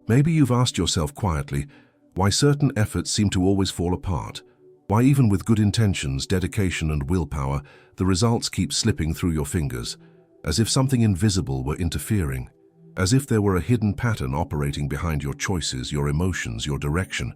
Maybe you've asked yourself quietly why certain efforts seem to always fall apart, why even with good intentions, dedication and willpower, the results keep slipping through your fingers, as if something invisible were interfering, as if there were a hidden pattern operating behind your choices, your emotions, your direction.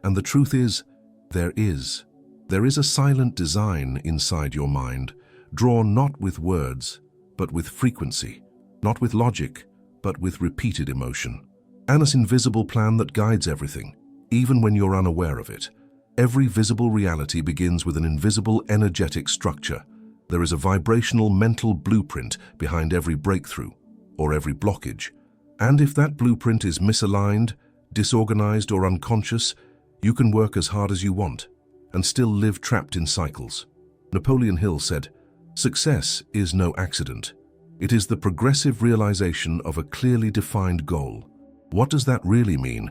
And the truth is, there is. There is a silent design inside your mind, drawn not with words, but with frequency, not with logic, but with repeated emotion. An invisible plan that guides everything, even when you're unaware of it. Every visible reality begins with an invisible energetic structure. There is a vibrational mental blueprint behind every breakthrough or every blockage. And if that blueprint is misaligned, disorganized or unconscious, you can work as hard as you want and still live trapped in cycles. Napoleon Hill said, "Success is no accident. It is the progressive realization of a clearly defined goal." What does that really mean?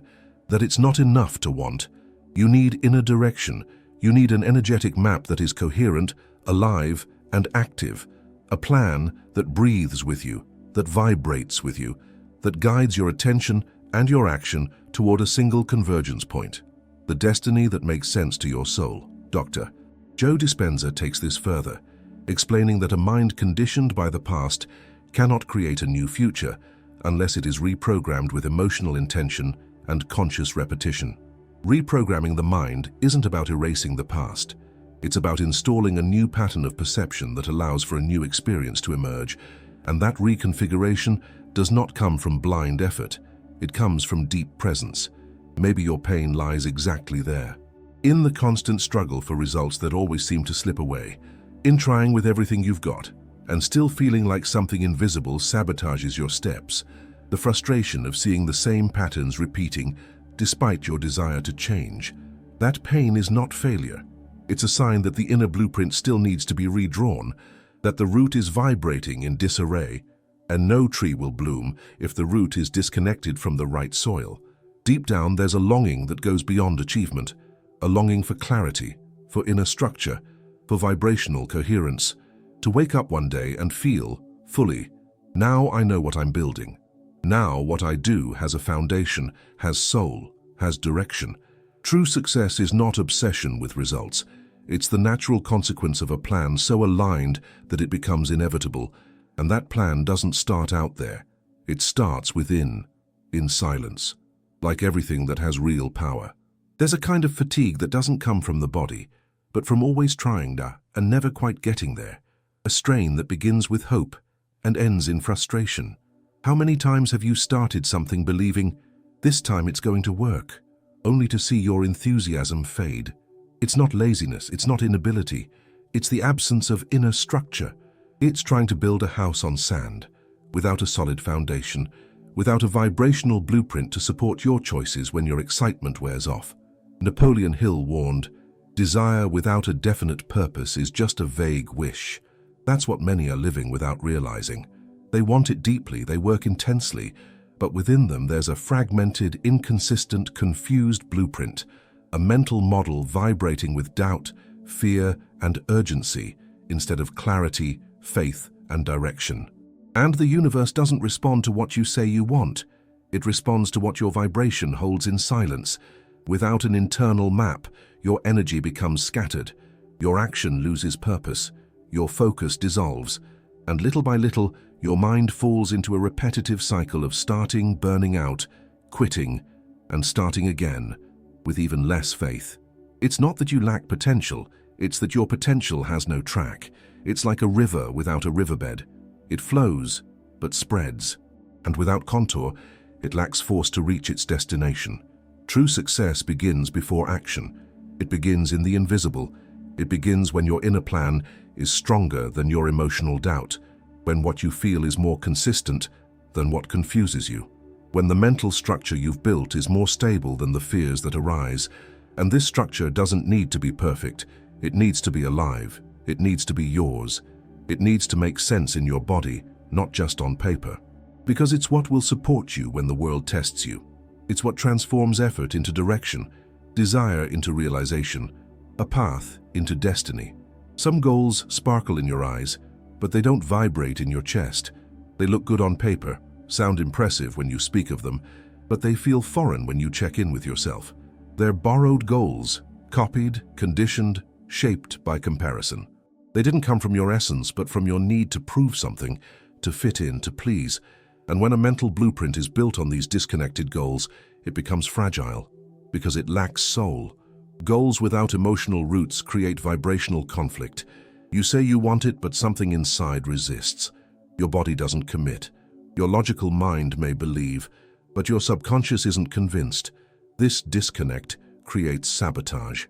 That it's not enough to want. You need inner direction. You need an energetic map that is coherent, alive, and active. A plan that breathes with you, that vibrates with you, that guides your attention and your action toward a single convergence point. The destiny that makes sense to your soul. Dr. Joe Dispenza takes this further, explaining that a mind conditioned by the past cannot create a new future unless it is reprogrammed with emotional intention and conscious repetition. Reprogramming the mind isn't about erasing the past. It's about installing a new pattern of perception that allows for a new experience to emerge, and that reconfiguration does not come from blind effort. It comes from deep presence. Maybe your pain lies exactly there, in the constant struggle for results that always seem to slip away, in trying with everything you've got, and still feeling like something invisible sabotages your steps, the frustration of seeing the same patterns repeating despite your desire to change. That pain is not failure. It's a sign that the inner blueprint still needs to be redrawn, that the root is vibrating in disarray, and no tree will bloom if the root is disconnected from the right soil. Deep down, there's a longing that goes beyond achievement, a longing for clarity, for inner structure, for vibrational coherence, to wake up one day and feel, fully, now I know what I'm building. Now what I do has a foundation, has soul, has direction. True success is not obsession with results. It's the natural consequence of a plan so aligned that it becomes inevitable. And that plan doesn't start out there. It starts within, in silence, like everything that has real power. There's a kind of fatigue that doesn't come from the body, but from always trying and never quite getting there. A strain that begins with hope and ends in frustration. How many times have you started something believing, this time it's going to work, only to see your enthusiasm fade? It's not laziness, it's not inability, it's the absence of inner structure. It's trying to build a house on sand, without a solid foundation, without a vibrational blueprint to support your choices when your excitement wears off. Napoleon Hill warned, "Desire without a definite purpose is just a vague wish." That's what many are living without realizing. They want it deeply, they work intensely, but within them there's a fragmented, inconsistent, confused blueprint, a mental model vibrating with doubt, fear, and urgency instead of clarity, faith, and direction. And the universe doesn't respond to what you say you want. It responds to what your vibration holds in silence. Without an internal map, your energy becomes scattered, your action loses purpose, your focus dissolves, and little by little, your mind falls into a repetitive cycle of starting, burning out, quitting, and starting again, with even less faith. It's not that you lack potential, it's that your potential has no track. It's like a river without a riverbed. It flows, but spreads, and without contour, it lacks force to reach its destination. True success begins before action. It begins in the invisible. It begins when your inner plan is stronger than your emotional doubt, when what you feel is more consistent than what confuses you, when the mental structure you've built is more stable than the fears that arise. And this structure doesn't need to be perfect. It needs to be alive. It needs to be yours. It needs to make sense in your body, not just on paper. Because it's what will support you when the world tests you. It's what transforms effort into direction, desire into realization, a path into destiny. Some goals sparkle in your eyes, but they don't vibrate in your chest. They look good on paper, sound impressive when you speak of them, but they feel foreign when you check in with yourself. They're borrowed goals, copied, conditioned, shaped by comparison. They didn't come from your essence, but from your need to prove something, to fit in, to please. And when a mental blueprint is built on these disconnected goals, it becomes fragile, because it lacks soul. Goals without emotional roots create vibrational conflict. You say you want it, but something inside resists. Your body doesn't commit. Your logical mind may believe, but your subconscious isn't convinced. This disconnect creates sabotage.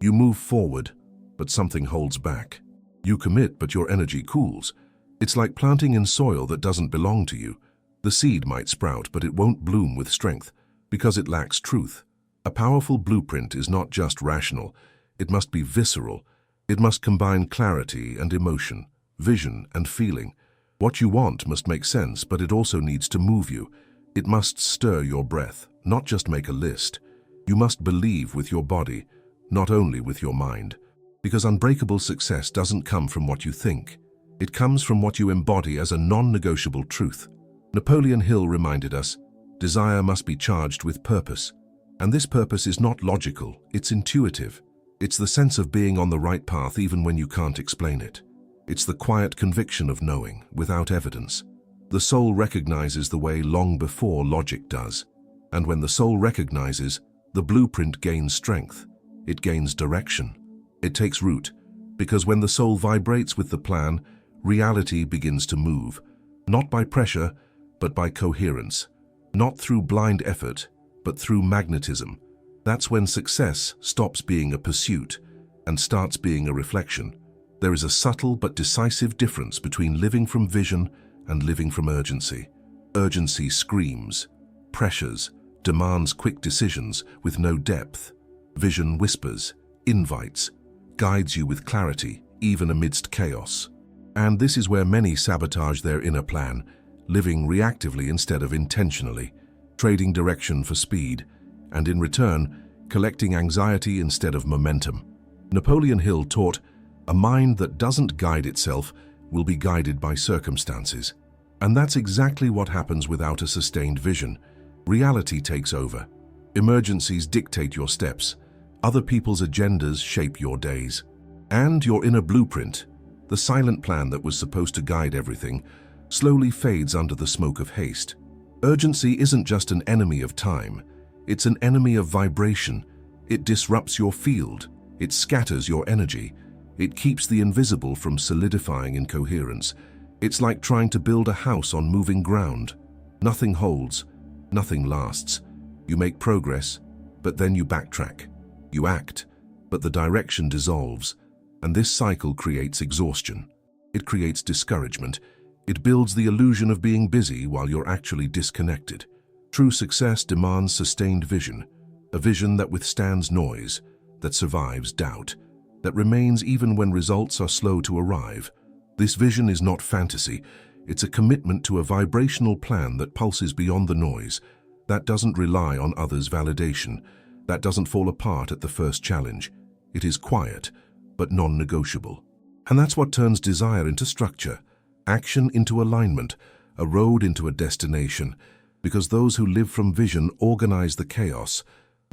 You move forward, but something holds back. You commit, but your energy cools. It's like planting in soil that doesn't belong to you. The seed might sprout, but it won't bloom with strength, because it lacks truth. A powerful blueprint is not just rational. It must be visceral. It must combine clarity and emotion, vision and feeling. What you want must make sense, but it also needs to move you. It must stir your breath, not just make a list. You must believe with your body, not only with your mind. Because unbreakable success doesn't come from what you think. It comes from what you embody as a non-negotiable truth. Napoleon Hill reminded us, desire must be charged with purpose. And this purpose is not logical, it's intuitive. It's the sense of being on the right path even when you can't explain it. It's the quiet conviction of knowing, without evidence. The soul recognizes the way long before logic does. And when the soul recognizes, the blueprint gains strength. It gains direction. It takes root, because when the soul vibrates with the plan, reality begins to move, not by pressure, but by coherence. Not through blind effort, but through magnetism. That's when success stops being a pursuit and starts being a reflection. There is a subtle but decisive difference between living from vision and living from urgency. Urgency screams, pressures, demands quick decisions with no depth. Vision whispers, invites, guides you with clarity, even amidst chaos. And this is where many sabotage their inner plan, living reactively instead of intentionally, trading direction for speed, and in return, collecting anxiety instead of momentum. Napoleon Hill taught, a mind that doesn't guide itself will be guided by circumstances. And that's exactly what happens without a sustained vision. Reality takes over. Emergencies dictate your steps. Other people's agendas shape your days. And your inner blueprint, the silent plan that was supposed to guide everything, slowly fades under the smoke of haste. Urgency isn't just an enemy of time. It's an enemy of vibration. It disrupts your field. It scatters your energy. It keeps the invisible from solidifying in coherence. It's like trying to build a house on moving ground. Nothing holds. Nothing lasts. You make progress, but then you backtrack. You act, but the direction dissolves. And this cycle creates exhaustion. It creates discouragement. It builds the illusion of being busy while you're actually disconnected. True success demands sustained vision, a vision that withstands noise, that survives doubt, that remains even when results are slow to arrive. This vision is not fantasy. It's a commitment to a vibrational plan that pulses beyond the noise, that doesn't rely on others' validation, that doesn't fall apart at the first challenge. It is quiet, but non-negotiable. And that's what turns desire into structure, action into alignment, a road into a destination. Because those who live from vision organize the chaos.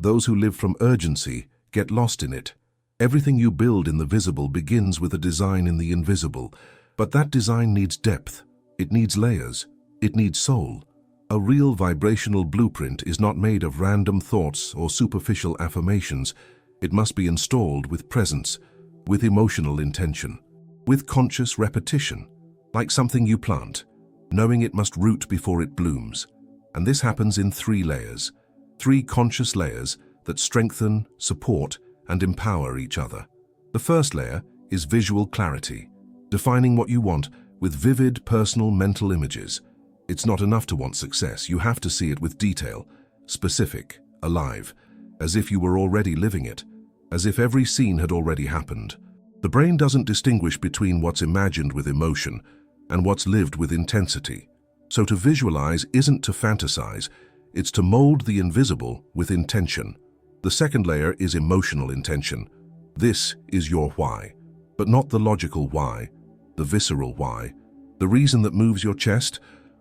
Those who live from urgency get lost in it. Everything you build in the visible begins with a design in the invisible. But that design needs depth. It needs layers. It needs soul. A real vibrational blueprint is not made of random thoughts or superficial affirmations. It must be installed with presence, with emotional intention, with conscious repetition, like something you plant, knowing it must root before it blooms. And this happens in 3 layers, 3 conscious layers that strengthen, support, and empower each other. The first layer is visual clarity, defining what you want with vivid personal mental images. It's not enough to want success. You have to see it with detail, specific, alive, as if you were already living it, as if every scene had already happened. The brain doesn't distinguish between what's imagined with emotion and what's lived with intensity. So to visualize isn't to fantasize, it's to mold the invisible with intention. The second layer is emotional intention. This is your why, but not the logical why, the visceral why, the reason that moves your chest.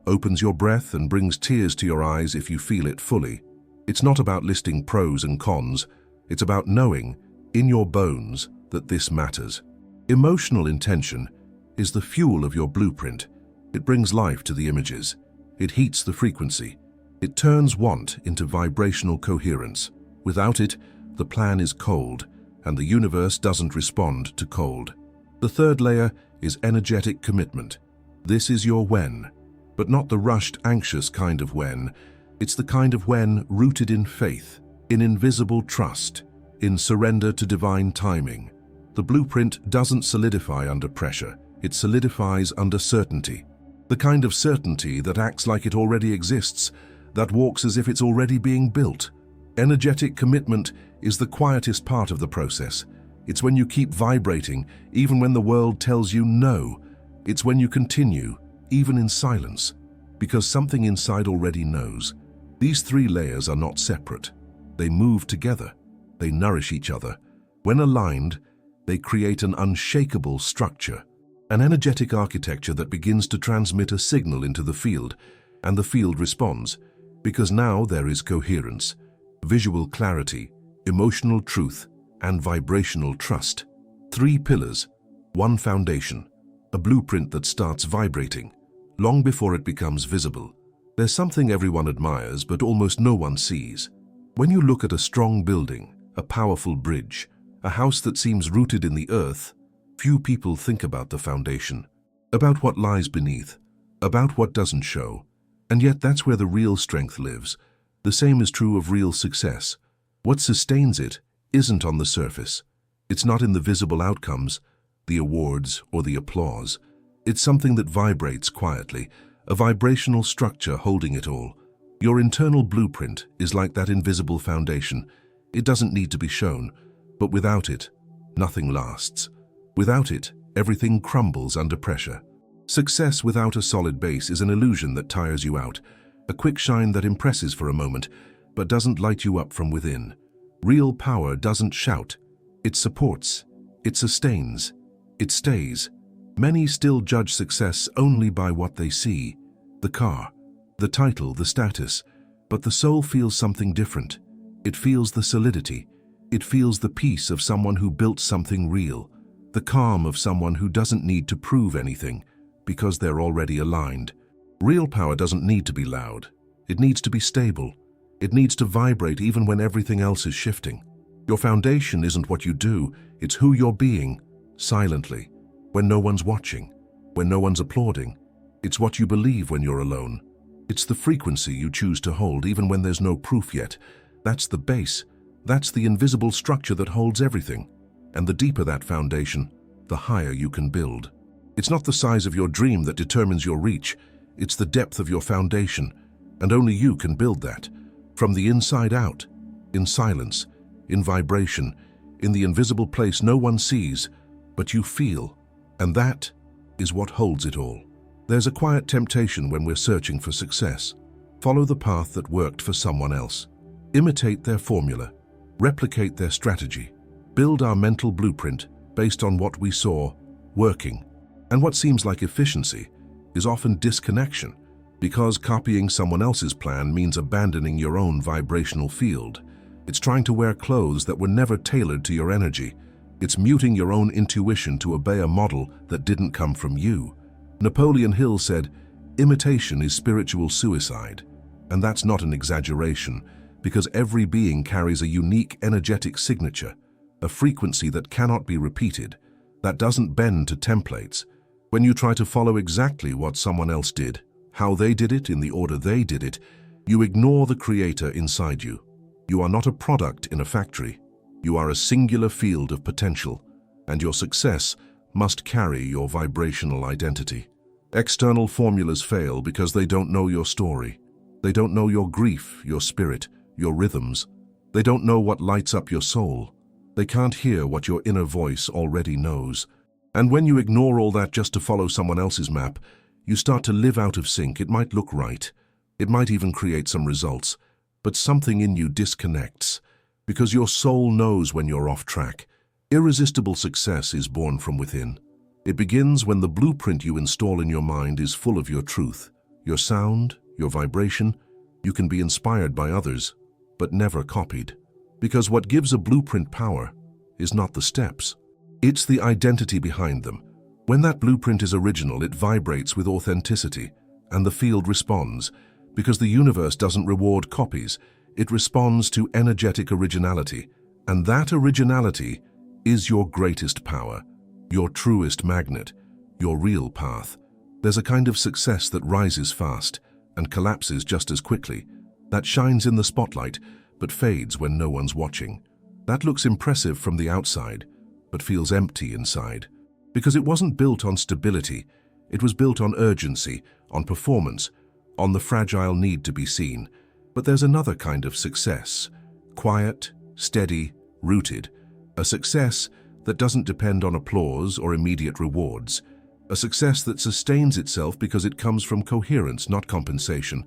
opens your breath and brings tears to your eyes if you feel it fully. It's not about listing pros and cons, it's about knowing, in your bones, that this matters. Emotional intention is the fuel of your blueprint. It brings life to the images. It heats the frequency. It turns want into vibrational coherence. Without it, the plan is cold, and the universe doesn't respond to cold. The third layer is energetic commitment. This is your when, but not the rushed, anxious kind of when. It's the kind of when rooted in faith, in invisible trust, in surrender to divine timing. The blueprint doesn't solidify under pressure, it solidifies under certainty. The kind of certainty that acts like it already exists, that walks as if it's already being built. Energetic commitment is the quietest part of the process. It's when you keep vibrating, even when the world tells you no. It's when you continue, even in silence, because something inside already knows. These three layers are not separate. They move together. They nourish each other. When aligned, they create an unshakable structure, an energetic architecture that begins to transmit a signal into the field, and the field responds, because now there is coherence, visual clarity, emotional truth, and vibrational trust. Three pillars, one foundation, a blueprint that starts vibrating, long before it becomes visible. There's something everyone admires but almost no one sees. When you look at a strong building, a powerful bridge, a house that seems rooted in the earth, few people think about the foundation, about what lies beneath, about what doesn't show. And yet that's where the real strength lives. The same is true of real success. What sustains it isn't on the surface. It's not in the visible outcomes, the awards or the applause. It's something that vibrates quietly, a vibrational structure holding it all. Your internal blueprint is like that invisible foundation. It doesn't need to be shown, but without it, nothing lasts. Without it, everything crumbles under pressure. Success without a solid base is an illusion that tires you out, a quick shine that impresses for a moment, but doesn't light you up from within. Real power doesn't shout. It supports. It sustains. It stays. Many still judge success only by what they see. The car, the title, the status. But the soul feels something different. It feels the solidity. It feels the peace of someone who built something real. The calm of someone who doesn't need to prove anything, because they're already aligned. Real power doesn't need to be loud. It needs to be stable. It needs to vibrate even when everything else is shifting. Your foundation isn't what you do, it's who you're being, silently, when no one's watching, when no one's applauding. It's what you believe when you're alone. It's the frequency you choose to hold even when there's no proof yet. That's the base. That's the invisible structure that holds everything. And the deeper that foundation, the higher you can build. It's not the size of your dream that determines your reach, it's the depth of your foundation, and only you can build that, from the inside out, in silence, in vibration, in the invisible place no one sees, but you feel, and that is what holds it all. There's a quiet temptation when we're searching for success. Follow the path that worked for someone else. Imitate their formula, replicate their strategy, build our mental blueprint based on what we saw working. And what seems like efficiency is often disconnection, because copying someone else's plan means abandoning your own vibrational field. It's trying to wear clothes that were never tailored to your energy. It's muting your own intuition to obey a model that didn't come from you. Napoleon Hill said, "Imitation is spiritual suicide." And that's not an exaggeration, because every being carries a unique energetic signature, a frequency that cannot be repeated, that doesn't bend to templates. When you try to follow exactly what someone else did, how they did it in the order they did it, you ignore the creator inside you. You are not a product in a factory. You are a singular field of potential, and your success must carry your vibrational identity. External formulas fail because they don't know your story. They don't know your grief, your spirit, your rhythms. They don't know what lights up your soul. They can't hear what your inner voice already knows. And when you ignore all that just to follow someone else's map, you start to live out of sync. It might look right. It might even create some results. But something in you disconnects, because your soul knows when you're off track. Irresistible success is born from within. It begins when the blueprint you install in your mind is full of your truth, your sound, your vibration. You can be inspired by others, but never copied. Because what gives a blueprint power is not the steps. It's the identity behind them. When that blueprint is original, it vibrates with authenticity, and the field responds. Because the universe doesn't reward copies, it responds to energetic originality. And that originality is your greatest power, your truest magnet, your real path. There's a kind of success that rises fast and collapses just as quickly, that shines in the spotlight but fades when no one's watching. That looks impressive from the outside, but feels empty inside. Because it wasn't built on stability, it was built on urgency, on performance, on the fragile need to be seen. But there's another kind of success, quiet, steady, rooted. A success that doesn't depend on applause or immediate rewards. A success that sustains itself because it comes from coherence, not compensation.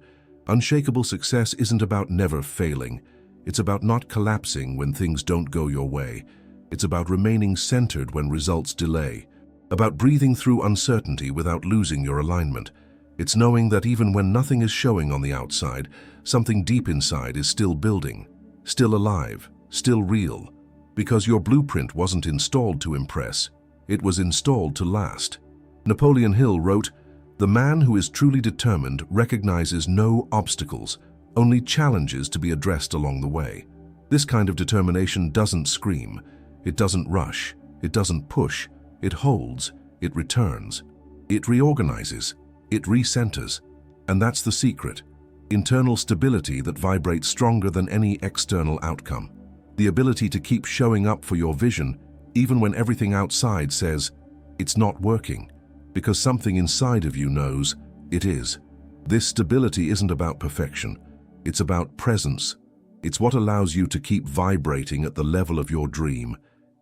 Unshakable success isn't about never failing. It's about not collapsing when things don't go your way. It's about remaining centered when results delay. About breathing through uncertainty without losing your alignment. It's knowing that even when nothing is showing on the outside, something deep inside is still building, still alive, still real. Because your blueprint wasn't installed to impress, it was installed to last. Napoleon Hill wrote, "The man who is truly determined recognizes no obstacles, only challenges to be addressed along the way." This kind of determination doesn't scream, it doesn't rush, it doesn't push, it holds, it returns, it reorganizes, it recenters. And that's the secret. Internal stability that vibrates stronger than any external outcome. The ability to keep showing up for your vision, even when everything outside says, it's not working, because something inside of you knows it is. This stability isn't about perfection, it's about presence. It's what allows you to keep vibrating at the level of your dream,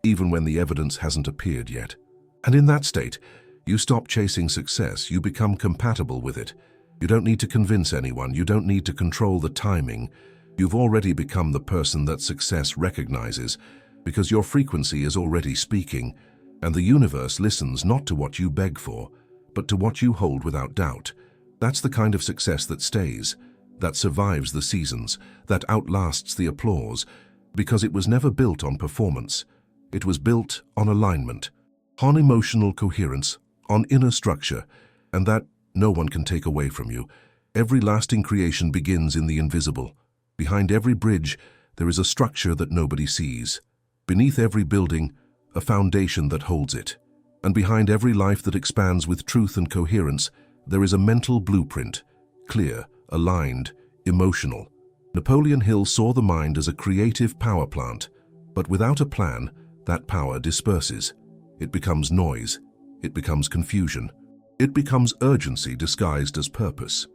even when the evidence hasn't appeared yet. And in that state, you stop chasing success, you become compatible with it. You don't need to convince anyone, you don't need to control the timing. You've already become the person that success recognizes, because your frequency is already speaking, and the universe listens not to what you beg for, but to what you hold without doubt. That's the kind of success that stays, that survives the seasons, that outlasts the applause, because it was never built on performance. It was built on alignment, on emotional coherence, on inner structure, and that no one can take away from you. Every lasting creation begins in the invisible. Behind every bridge, there is a structure that nobody sees. Beneath every building, a foundation that holds it. And behind every life that expands with truth and coherence, there is a mental blueprint, clear, aligned, emotional. Napoleon Hill saw the mind as a creative power plant, but without a plan, that power disperses. It becomes noise. It becomes confusion. It becomes urgency disguised as purpose.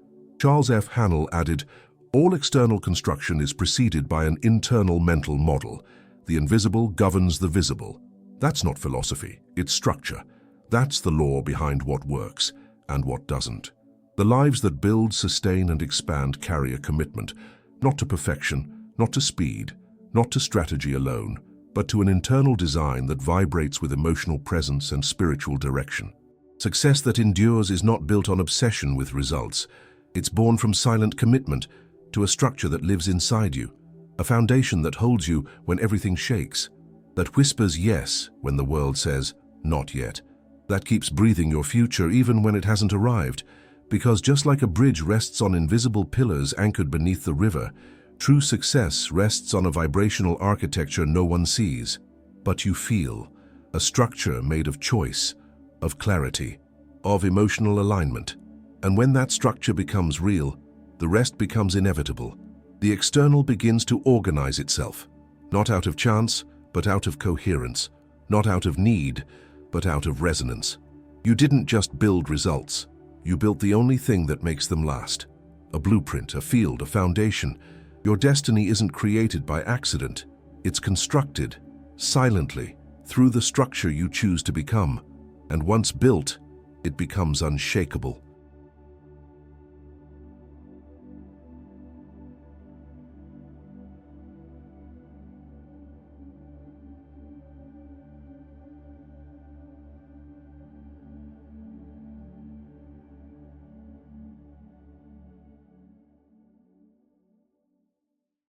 Charles F. Hannell added, "All external construction is preceded by an internal mental model. The invisible governs the visible." That's not philosophy, it's structure. That's the law behind what works and what doesn't. The lives that build, sustain, and expand carry a commitment, not to perfection, not to speed, not to strategy alone, but to an internal design that vibrates with emotional presence and spiritual direction. Success that endures is not built on obsession with results. It's born from silent commitment to a structure that lives inside you, a foundation that holds you when everything shakes, that whispers yes when the world says not yet, that keeps breathing your future even when it hasn't arrived. Because just like a bridge rests on invisible pillars anchored beneath the river, true success rests on a vibrational architecture no one sees, but you feel, a structure made of choice, of clarity, of emotional alignment. And when that structure becomes real, the rest becomes inevitable. The external begins to organize itself, not out of chance, but out of coherence, not out of need, but out of resonance. You didn't just build results, you built the only thing that makes them last. A blueprint, a field, a foundation. Your destiny isn't created by accident, it's constructed, silently, through the structure you choose to become. And once built, it becomes unshakable.